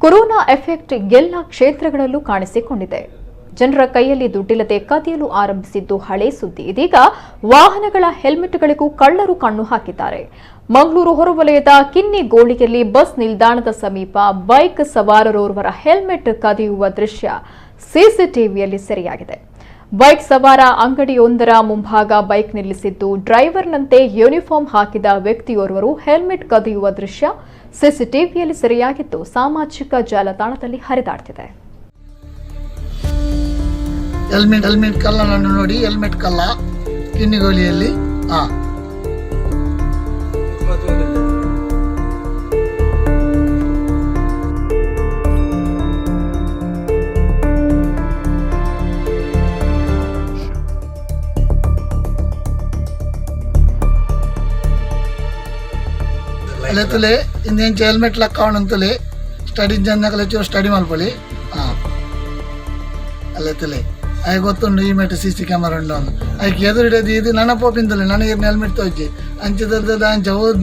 Corona effect ಎಲ್ಲ ಕ್ಷೇತ್ರಗಳಲ್ಲೂ ಕಾಣಿಸಿಕೊಂಡಿದೆ. ಜನರ ಕೈಯಲ್ಲಿ ದುಡ್ಡಿಲ್ಲದೆ ಕದಿಯಲು ಆರಂಭಿಸಿದ್ದು ಹಳೆ ಸುದ್ದಿ. ಇದೀಗ ವಾಹನಗಳ ಹೆಲ್ಮೆಟ್ಗಳಿಗೂ ಕಳ್ಳರು ಕಣ್ಣು ಹಾಕಿದ್ದಾರೆ. ಮಂಗಳೂರು ಹೊರವಲಯದ ಕಿನ್ನಿಗೋಳಿಯಲ್ಲಿ ಬಸ್ ನಿಲ್ದಾಣದ ಸಮೀಪ ಬೈಕ್ ಸವಾರರೋರ್ವರ ಹೆಲ್ಮೆಟ್ ಕದಿಯುವ ದೃಶ್ಯ ಸಿಸಿಟಿವಿಯಲ್ಲಿ ಸೆರೆಯಾಗಿದೆ. ಬೈಕ್ ಸವಾರ ಅಂಗಡಿಯೊಂದರ ಮುಂಭಾಗ ಬೈಕ್ ನಿಲ್ಲಿಸಿದ್ದು ಡ್ರೈವರ್ನಂತೆ ಯೂನಿಫಾರ್ಮ್ ಹಾಕಿದ ವ್ಯಕ್ತಿಯೋರ್ವರು ಹೆಲ್ಮೆಟ್ ಕದಿಯುವ ದೃಶ್ಯ ಸಿಸಿಟಿವಿಯಲ್ಲಿ ಸೆರೆಯಾಗಿದ್ದು ಸಾಮಾಜಿಕ ಜಾಲತಾಣದಲ್ಲಿ ಹರಿದಾಡ್ತಿದೆ. ಹೆಲ್ಮೆಟ್ ಕಳ್ಳನನ್ನು ನೋಡಿ ಹೆಲ್ಮೆಟ್ ಕಳ್ಳ ಕಿನ್ನಿಗೋಳಿಯಲ್ಲಿ ಅಲ್ಲೇ ಇಂದೇಂಚ ಹೆಲ್ಮೆಟ್ ಲಕ್ಕವಣಂತಲೇ ಸ್ಟಡಿ ಜನ್ನಕಲೆ ಸ್ಟಡಿ ಮಲ್ಪಲಿ ಅಲ್ಲೇ ಅಯ್ಯ ಗೊತ್ತುಂಡು ಈ ಮೆಟ್ CC ಕ್ಯಾಮರಾ ಉಂಡು ಐಕ್ ಎದುರಿಡದು ಇದು ನನ್ನ ಪೋಪಿಂದಲೇ ನನಗೆ ಹೆಲ್ಮೆಟ್ ತೋಜಿ ಅಂಚದ ಅಂಚ